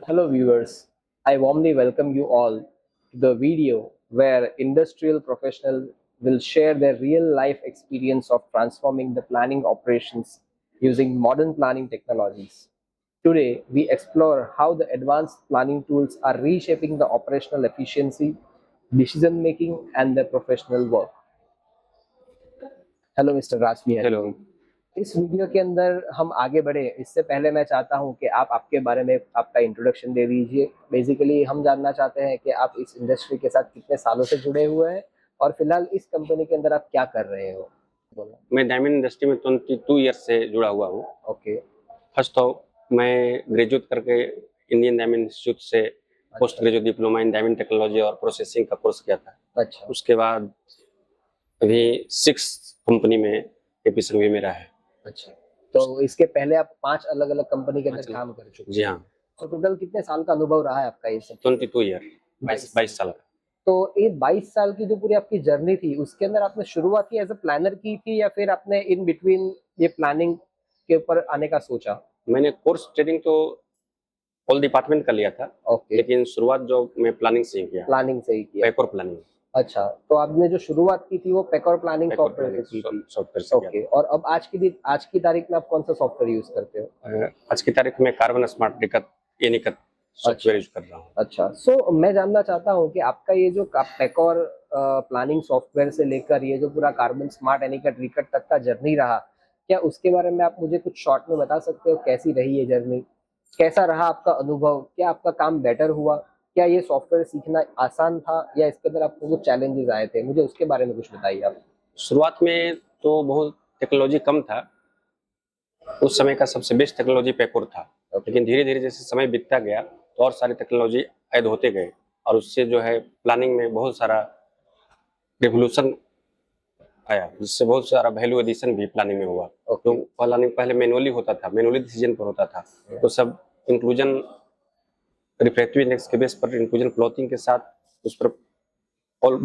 Hello viewers, I warmly welcome you all to the video where industrial professionals will share their real life experience of transforming the planning operations using modern planning technologies. Today, we explore how the advanced planning tools are reshaping the operational efficiency, decision making, and the professional work. Hello mister Rajvi. Hello. इस video के अंदर हम आगे बढ़े इससे पहले मैं चाहता हूं कि आप आपके बारे में आपका इंट्रोडक्शन दे दीजिए। बेसिकली हम जानना चाहते हैं कि आप इस इंडस्ट्री के साथ कितने सालों से जुड़े हुए हैं और फिलहाल इस कंपनी के अंदर आप क्या कर रहे हो। बोलो। मैं डायमंड इंडस्ट्री में 22 ईयर्स से जुड़ा हुआ हूँ। ओके। फर्स्ट तो मैं ग्रेजुएट करके इंडियन डायमंड इंस्टीट्यूट से post graduate diploma in diamond technology और प्रोसेसिंग का कोर्स किया था। अच्छा। उसके बाद अभी 6 कंपनी में एपिसन भी मेरा है। अच्छा, तो इसके पहले आप 5 अलग अलग कंपनी के अंदर काम कर चुके हैं। जी हाँ। तो टोटल कितने साल का अनुभव रहा है आपका ये सब? 22 ईयर, 22 साल का। तो ये 22 साल की जो पूरी आपकी जर्नी थी उसके अंदर आपने शुरुआत की एज अ प्लानर की थी या फिर आपने इन बिटवीन ये प्लानिंग के ऊपर आने का सोचा? मैंने कोर्स ट्रेनिंग तो ऑल डिपार्टमेंट का लिया था। ओके। लेकिन शुरुआत जो मैं प्लानिंग से ही किया। प्लानिंग से ही किया। पैकोर प्लानिंग। अच्छा, तो आपने जो शुरुआत की थी वो पैकोर प्लानिंग सॉफ्टवेयर से की थी। सॉफ्टवेयर से किया। ओके, और अब आज की तारीख में आप कौन सा सॉफ्टवेयर यूज करते हो? आज की तारीख में कार्बन स्मार्ट रिकत एनिकत सॉफ्टवेयर यूज कर रहा हूँ। अच्छा, सो मैं जानना चाहता हूँ कि आपका ये जो पैकोर प्लानिंग सॉफ्टवेयर से लेकर ये जो पूरा कार्बन स्मार्ट एनिकट रिकट तक का जर्नी रहा, क्या उसके बारे में आप मुझे कुछ शॉर्ट में बता सकते हो? कैसी रही ये जर्नी, कैसा रहा आपका अनुभव, क्या आपका काम बेटर हुआ, क्या ये सॉफ्टवेयर सीखना आसान था या इसके अंदर आपको कुछ चैलेंजेस आए थे? मुझे उसके बारे में कुछ बताइए आप। शुरुआत में तो बहुत टेक्नोलॉजी कम था। उस समय का सबसे बेस्ट टेक्नोलॉजी पैकोर था। लेकिन धीरे धीरे जैसे समय बीतता गया तो और सारी टेक्नोलॉजी ऐड होते गए और उससे जो है प्लानिंग में बहुत सारा रिवोल्यूशन आया, जिससे बहुत सारा वैल्यू एडिशन भी प्लानिंग में हुआ। तो प्लानिंग पहले मैनुअली होता था, मैनुअली डिसीजन पर होता था। तो सब इंक्लूजन रिफ्रैक्टिव इंडेक्स के बेस पर इंक्लूजन क्लॉथिंग के साथ उस पर और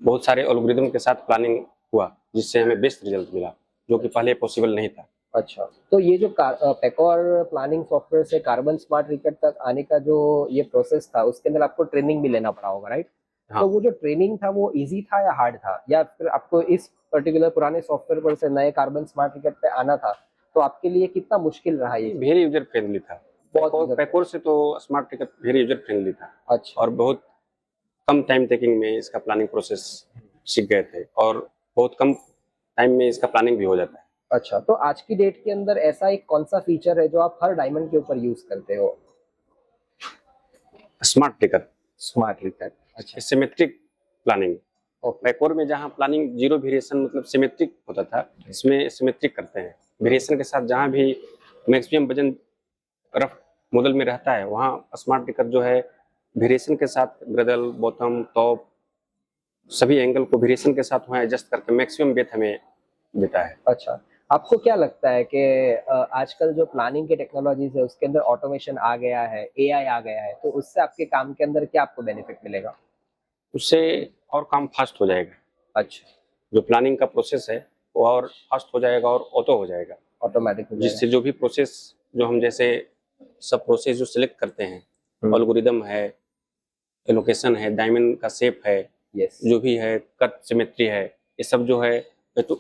बहुत सारे एल्गोरिदम के साथ प्लानिंग हुआ, जिससे हमें बेस्ट रिजल्ट मिला, जो कि पहले पॉसिबल नहीं था। अच्छा, तो ये जो पैकोर प्लानिंग सॉफ्टवेयर से कार्बन स्मार्ट रिकट तक आने का जो ये प्रोसेस था उसके अंदर आपको ट्रेनिंग भी लेना पड़ा होगा, राइट? हाँ। तो वो जो ट्रेनिंग था वो इजी था या हार्ड था, या फिर आपको इस पर्टिकुलर पुराने सॉफ्टवेयर पर से नए कार्बन स्मार्ट रिकट पे आना था तो आपके लिए कितना मुश्किल रहा ये? वेरी यूजर फ्रेंडली था। पैकोर से तो स्मार्ट रिकट वेरी यूजर फ्रेंडली था। अच्छा। और बहुत कम टाइम टेकिंग में इसका प्लानिंग प्रोसेस सीख गए थे और बहुत कम टाइम में इसका प्लानिंग भी हो जाता है। अच्छा, तो आज की डेट के अंदर ऐसा एक कौन सा फीचर है जो आप हर डायमंड के ऊपर यूज करते हो? स्मार्ट रिकट। स्मार्ट रिकट। अच्छा। Symmetric planning. पैकोर में जहाँ प्लानिंग जीरो वेरिएशन मतलब सिमेट्रिक होता था, इसमें सिमेट्रिक करते हैं। वेरिएशन के साथ जहाँ भी मैक्सिमम वजन रफ मॉडल में रहता है वहाँ स्मार्ट रिकट जो है वेरिएशन के साथ ग्रेडल, बॉटम, टॉप सभी एंगल को वेरिएशन के साथ वहाँ एडजस्ट करके मैक्सिमम वेट हमें देता है। अच्छा, आपको क्या लगता है कि आजकल जो प्लानिंग की टेक्नोलॉजीज है उसके अंदर ऑटोमेशन आ गया है, एआई आ गया है, तो उससे आपके काम के अंदर क्या आपको बेनिफिट मिलेगा? उससे और काम फास्ट हो जाएगा। अच्छा। जो प्लानिंग का प्रोसेस है वो और फास्ट हो जाएगा और ऑटो हो जाएगा, ऑटोमेटिक हो जिससे जो भी प्रोसेस जो हम जैसे सब प्रोसेस जो सिलेक्ट करते हैं, एल्गोरिदम है, एलोकेशन है, डायमंड का शेप है, जो भी है, कट सिमेट्री है, ये सब जो है तो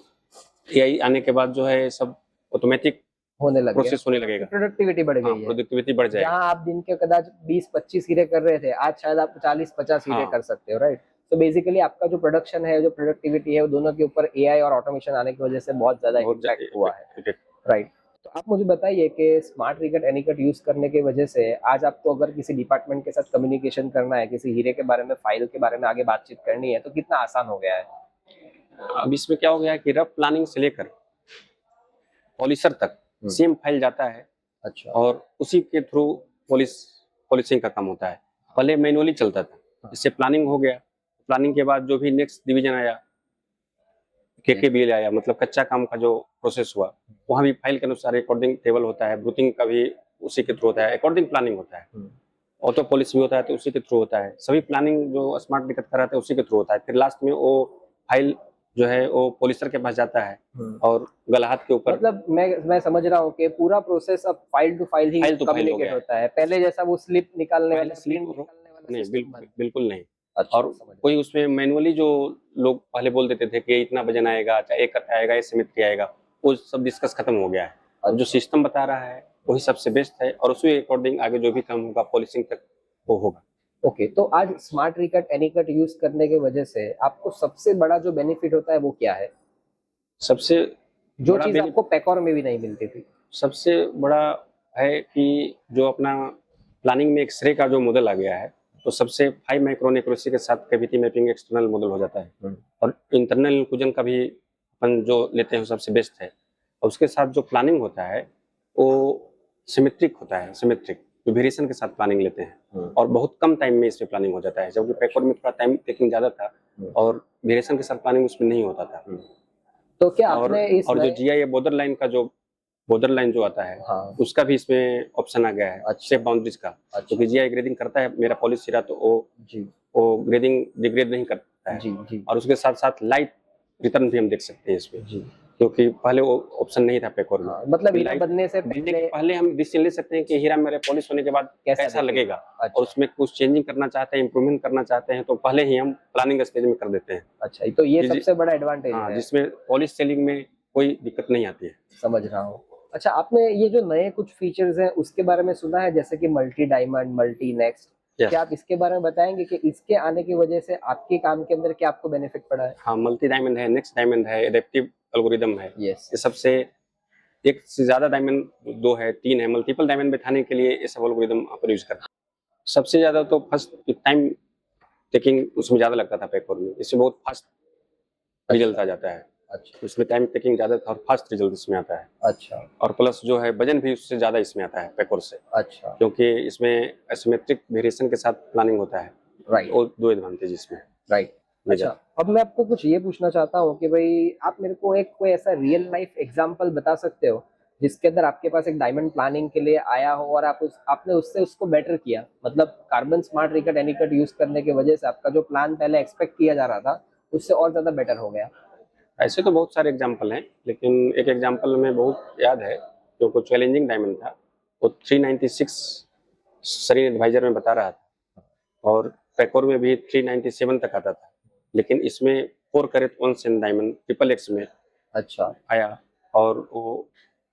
एआई आने के बाद जो है सब ऑटोमेटिक होने लगे, प्रोसेस होने लगेगा। प्रोडक्टिविटी बढ़ गई है। प्रोडक्टिविटी बढ़ जाएगी। जहाँ आप दिन के कदाच 20-25 हीरे कर रहे थे, आज शायद आप 40-50 हीरे कर सकते हो, राइट? तो बेसिकली आपका जो प्रोडक्शन है, जो प्रोडक्टिविटी है, वो दोनों के ऊपर एआई और ऑटोमेशन आने की वजह से बहुत ज्यादा इम्पैक्ट हुआ है, राइट? तो आप मुझे बताइए कि स्मार्ट रिकट एनिकट यूज करने की वजह से आज आपको अगर किसी डिपार्टमेंट के साथ कम्युनिकेशन करना है, किसी हीरे के बारे में, फाइल के बारे में आगे बातचीत करनी है, तो कितना आसान हो गया है? अब इसमें क्या हो गया है कि रफ प्लानिंग से लेकर पॉलिशर तक सेम फाइल जाता है। अच्छा। और उसी के थ्रू पॉलिशिंग का काम होता है। पहले मैनुअली चलता था, इससे प्लानिंग हो गया। प्लानिंग के बाद जो भी नेक्स्ट डिवीजन आया, केकेबीएल आया, मतलब कच्चा काम का जो प्रोसेस हुआ, वहाँ भी फाइल के अनुसार अकॉर्डिंग टेबल होता है, ब्रूथिंग का भी उसी के थ्रू होता है, अकॉर्डिंग प्लानिंग होता है। ऑटो पॉलिश भी होता है तो उसी के थ्रू होता है। सभी प्लानिंग जो स्मार्ट रिकट कराते हैं उसी के थ्रू होता है। फिर लास्ट में वो फाइल जो है वो पॉलिशर के पास जाता है और गलहात के ऊपर। मतलब मैं समझ रहा हूँ कि पूरा प्रोसेस अब फाइल टू फाइल ही फाइल टू फाइल हो कम्युनिकेट गया है। होता है, पहले जैसा वो स्लिप निकालने पहले वाला स्लिप प्रिंट निकालने वाला नहीं, सिस्टम बंद। बिल्कुल नहीं। अच्छा, और समझ कोई उसमें मैनुअली जो लोग पहले बोल देते थे कि इतना वजन आएगा, चाहे एक कट्टा आएगा, ये सिमेट्री आएगा, वो सब डिस्कस खत्म हो गया है। अब जो सिस्टम बता रहा है वही सबसे बेस्ट है और उसी अकॉर्डिंग आगे जो भी काम होगा पॉलिशिंग तक वो होगा। ओके, तो आज स्मार्ट रिकट एनीकट यूज करने की वजह से आपको सबसे बड़ा जो बेनिफिट होता है वो क्या है? सबसे जो बड़ा चीज आपको पैकॉर में भी नहीं मिलती थी। सबसे बड़ा है कि जो अपना प्लानिंग में एक्सरे का जो मॉडल आ गया है, तो सबसे 5 माइक्रोन एक्यूरेसी के साथ कैविटी मैपिंग एक्सटर्नल मॉडल हो जाता है और इंटरनल इंक्लूजन का भी अपन जो लेते हैं वो सबसे बेस्ट है। और उसके साथ जो प्लानिंग होता है वो सिमेट्रिक होता है, सिमेट्रिक जो वेरिएशन के साथ प्लानिंग लेते हैं और बहुत कम टाइम में इसमें प्लानिंग हो जाता है, जबकि पैकॉर में थोड़ा टाइम टेकिंग ज्यादा था और वेरिएशन के साथ प्लानिंग उसमें नहीं होता था। तो क्या और आपने इस जो जीआई बॉर्डर लाइन जो आता है, हाँ, उसका भी इसमें ऑप्शन आ गया है, अच्छा, सेफ बाउंड्रीज का। अच्छा, क्योंकि जीआई ग्रेडिंग करता है मेरा पॉलिश हीरा, तो जी वो ग्रेडिंग डिग्रेड नहीं करता है। जी जी और उसके साथ साथ लाइट रिटर्न भी हम देख सकते हैं इसमें, जी। क्योंकि पहले वो ऑप्शन नहीं था पैकॉर में। हाँ, मतलब हीरा लाइट बनने से बनने पहले के पहले हम डिसीजन ले सकते हैं कि हीरा मेरे पॉलिश होने के बाद कैसा लगेगा। अच्छा, और उसमें कुछ चेंजिंग करना चाहते हैं, इंप्रूवमेंट करना चाहते हैं, तो पहले ही हम प्लानिंग स्टेज में कर देते हैं। अच्छा, तो ये जी, सबसे बड़ा एडवांटेज हाँ, है। जिसमें पॉलिश सेलिंग में कोई दिक्कत नहीं आती है। समझ रहा हूँ। अच्छा, आपने ये जो नए कुछ फीचर्स हैं उसके बारे में सुना है, जैसे कि multi diamond, multi next? Yes. क्या आप इसके बारे में बताएंगे कि इसके आने की वजह से आपके काम के अंदर क्या आपको बेनिफिट पड़ा है? हाँ, मल्टी डायमंड है, नेक्स्ट डायमंड है, एडेप्टिव एल्गोरिदम है। यस। ये सबसे एक से ज्यादा डायमंड, 2 है, 3 है, मल्टीपल डायमंड बैठाने के लिए ये सब एल्गोरिदम अपन यूज करते हैं। सबसे ज्यादा तो फर्स्ट टाइम टेकिंग उसमें ज्यादा लगता था पैकॉर में, इससे बहुत फास्ट रिजल्ट आ जाता है। अच्छा, उसमें टाइम टेकिंग ज्यादा था और फास्ट रिजल्ट इसमें आता है। अच्छा, और प्लस जो है वजन भी उससे ज्यादा इसमें आता है पैकॉर से, अच्छा, क्योंकि इसमें एसिमेट्रिक वेरिएशन के साथ प्लानिंग होता है। राइट, वो 2 एडवांटेज इसमें राइट। मेजर। अच्छा, अब मैं आपको कुछ ये पूछना चाहता हूँ कि भाई आप मेरे को एक कोई ऐसा रियल लाइफ एग्जांपल बता सकते हो जिसके अंदर आपके पास एक डायमंड प्लानिंग के लिए आया हो और आपने उससे उसको बेटर किया, मतलब कार्बन स्मार्ट रिकट एनीकट यूज करने की वजह से आपका जो प्लान पहले एक्सपेक्ट किया जा रहा था उससे और ज्यादा बेटर हो गया? ऐसे तो बहुत सारे एग्जाम्पल हैं, लेकिन एक एग्जाम्पल में बहुत याद है जो कुछ चैलेंजिंग डायमंड था। वो 396 सरीन एडवाइजर में बता रहा था और पैकॉर में भी 397 तक आता था, लेकिन इसमें 4 carat 1 cent diamond triple X में अच्छा, आया और वो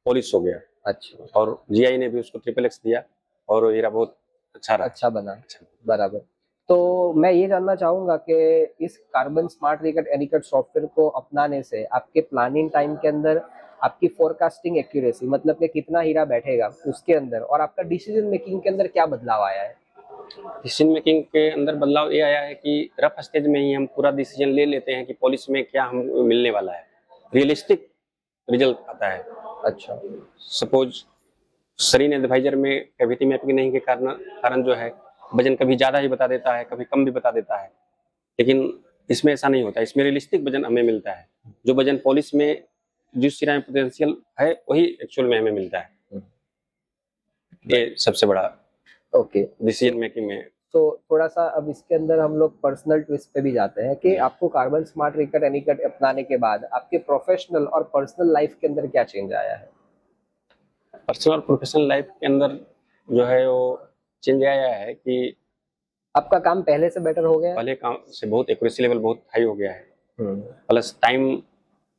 पॉलिश हो गया। अच्छा, और जीआई ने भी उसको ट्रिपल एक्स दिया और वो हीरा बहुत अच्छा रहा। अच्छा बना, बराबर। तो मैं ये जानना चाहूंगा कि इस कार्बन स्मार्ट रिकट एनीकट सॉफ्टवेयर को अपनाने से आपके प्लानिंग टाइम के अंदर आपकी फोरकास्टिंग एक्यूरेसी, मतलब कि कितना हीरा बैठेगा उसके अंदर, और आपका डिसीजन मेकिंग के अंदर क्या बदलाव आया है? डिसीजन मेकिंग के अंदर बदलाव ये आया है कि रफ स्टेज में ही हम पूरा डिसीजन ले लेते हैं कि पॉलिश में क्या हमको मिलने वाला है, रियलिस्टिक रिजल्ट आता है। अच्छा, सपोज सरीन एडवाइजर में कैविटी मैपिंग नहीं के कारण जो है वजन कभी ज्यादा ही बता देता है, कभी कम भी बता देता है, लेकिन इसमें ऐसा नहीं होता। इसमें रियलिस्टिक वजन हमें मिलता है, जो वजन पॉलिश में जिस हीरा में पोटेंशियल है वही एक्चुअल में हमें मिलता है। ये सबसे बड़ा ओके, डिसीजन मेकिंग में। तो थोड़ा सा अब इसके अंदर हम लोग पर्सनल ट्विस्ट पे भी जाते हैं कि आपको कार्बन स्मार्ट रिकट एनीकट अपनाने के बाद आपके प्रोफेशनल और पर्सनल लाइफ के अंदर क्या चेंज आया है? पर्सनल और प्रोफेशनल लाइफ के अंदर जो है वो चेंज आया है कि आपका काम पहले से बेटर हो गया है? पहले काम से बहुत एक्यूरेसी लेवल बहुत हाई हो गया है। हम्म। प्लस टाइम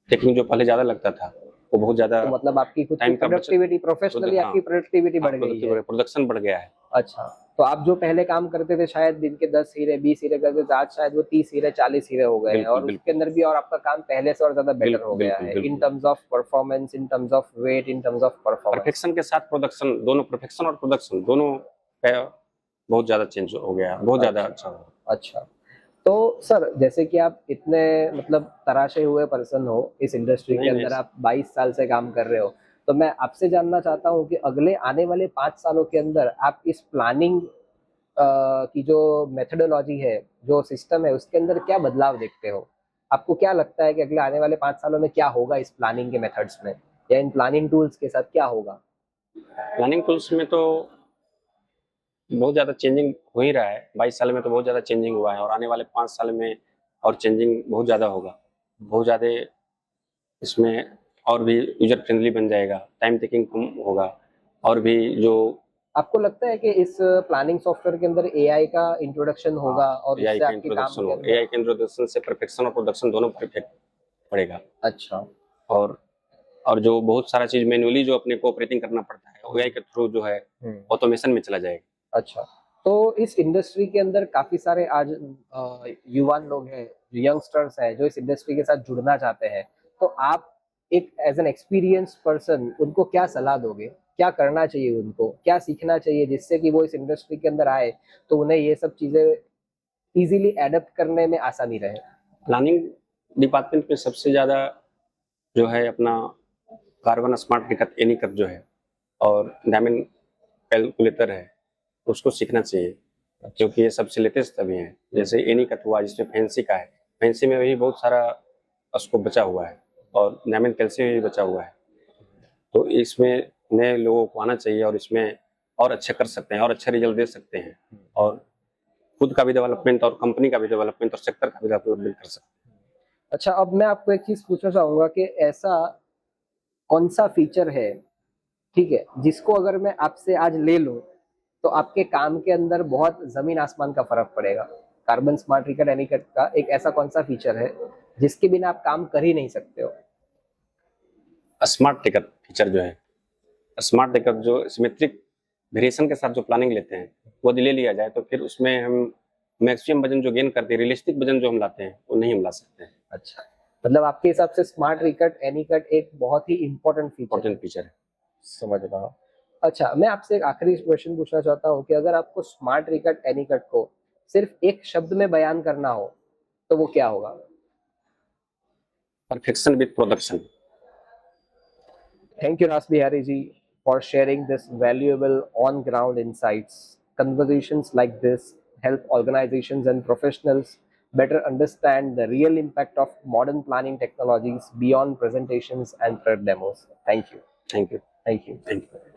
टेकिंग जो पहले ज्यादा लगता था वो बहुत ज्यादा, तो मतलब आपकी खुद की टाइम का प्रोडक्टिविटी, प्रोफेशनली हाँ, आपकी प्रोडक्टिविटी बढ़ गई है? प्रोडक्शन बढ़ गया है। अच्छा, तो आप जो पहले काम करते थे शायद दिन के 10 हीरे 20 हीरे करते थे, आज शायद वो 30 हीरे 40 हीरे हो गए हैं, और उसके अंदर भी और आपका काम पहले से और ज्यादा बेटर हो गया है in terms of performance, in terms of weight, in terms of performance. Perfection के साथ प्रोडक्शन, दोनों परफेक्शन और प्रोडक्शन दोनों का बहुत ज्यादा चेंज हो गया, बहुत ज्यादा अच्छा हो। अच्छा, तो सर जैसे कि आप इतने मतलब तराशे हुए पर्सन हो इस इंडस्ट्री के अंदर, आप 22 साल से काम कर रहे हो, तो मैं आपसे जानना चाहता हूँ कि अगले आने वाले 5 सालों के अंदर आप इस प्लानिंग की जो मेथोडोलॉजी है, जो सिस्टम है, उसके अंदर क्या बदलाव देखते हो? आपको क्या लगता है कि अगले आने वाले 5 सालों में क्या होगा इस प्लानिंग के मेथड्स में, या इन प्लानिंग टूल्स के साथ क्या होगा? प्लानिंग टूल्स में तो बहुत ज्यादा चेंजिंग हो ही रहा है। 22 साल में तो बहुत ज्यादा चेंजिंग हुआ है और आने वाले 5 साल में और चेंजिंग बहुत ज्यादा होगा। बहुत ज़्यादा इसमें और भी यूजर फ्रेंडली बन जाएगा, टाइम टेकिंग कम होगा, और भी जो आपको लगता है कि इस प्लानिंग सॉफ्टवेयर के अंदर एआई का इंट्रोडक्शन होगा और एआई उससे का आपके काम इंट्रोडक्शन के हो, अंदर? एआई के इंट्रोडक्शन से परफेक्शन और प्रोडक्शन दोनों पर इफेक्ट पड़ेगा। अच्छा। और जो बहुत सारा चीज मैन्युअली जो अपने को ऑपरेटिंग करना पड़ता है, एआई के थ्रू जो है ऑटोमेशन में चला जाएगा। अच्छा, तो इस इंडस्ट्री के अंदर काफी सारे आज युवान लोग हैं, यंगस्टर्स हैं जो इस इंडस्ट्री के साथ जुड़ना चाहते हैं, तो आप एक एज एन एक्सपीरियंस पर्सन उनको क्या सलाह दोगे? क्या करना चाहिए उनको, क्या सीखना चाहिए जिससे कि वो इस इंडस्ट्री के अंदर आए तो उन्हें ये सब चीजें इजीली एडप्ट करने में आसानी रहे? प्लानिंग डिपार्टमेंट में सबसे ज्यादा जो है अपना कार्बन स्मार्ट टिकट एनीकट जो है और डायमंड कैलकुलेटर है, उसको सीखना चाहिए, क्योंकि ये सबसे लेटेस्ट अभी है। जैसे एनीकट हुआ जिसमें फैंसी का है, फैंसी में भी बहुत सारा स्कोप बचा हुआ है और डायमंड कैल्सी में भी बचा हुआ है। तो इसमें नए लोगों को आना चाहिए और इसमें और अच्छे कर सकते हैं और अच्छे रिजल्ट दे सकते हैं, और खुद का भी डेवलपमेंट और कंपनी का भी डेवलपमेंट और सेक्टर का भी डेवलपमेंट कर सकते हैं। अच्छा, अब मैं आपको एक चीज पूछना चाहूंगा कि ऐसा कौन सा फीचर है, ठीक है, जिसको अगर मैं आपसे आज ले लूं तो आपके काम के अंदर बहुत जमीन आसमान का फर्क पड़ेगा? कार्बन स्मार्ट रिकट एनीकट का एक ऐसा कौन सा फीचर है जिसके बिना आप काम कर ही नहीं सकते हो? स्मार्ट टिकट फीचर जो है, स्मार्ट टिकट जो सिमेट्रिक वेरिएशन के साथ जो प्लानिंग लेते हैं वो ले लिया जाए तो फिर उसमें हम मैक्सिमम वजन जो गेन करते हैं, रियलिस्टिक वजन जो हम लाते हैं वो नहीं हम ला सकते हैं। अच्छा, मतलब आपके हिसाब से स्मार्ट रिकट एनीकट एक बहुत ही इंपॉर्टेंट फीचर है। समझ रहा हूँ। अच्छा, मैं आपसे एक आखिरी क्वेश्चन पूछना चाहता हूँ कि अगर आपको स्मार्ट रिकट एनीकट को सिर्फ एक शब्द में बयान करना हो तो वो क्या होगा? Perfection with production. Thank you, Ras Bihari ji, for sharing this valuable on-ground insights. Conversations like this help organizations and professionals better understand the real impact of modern planning technologies beyond presentations and product demos. Thank you. Thank you. Thank you. Thank you.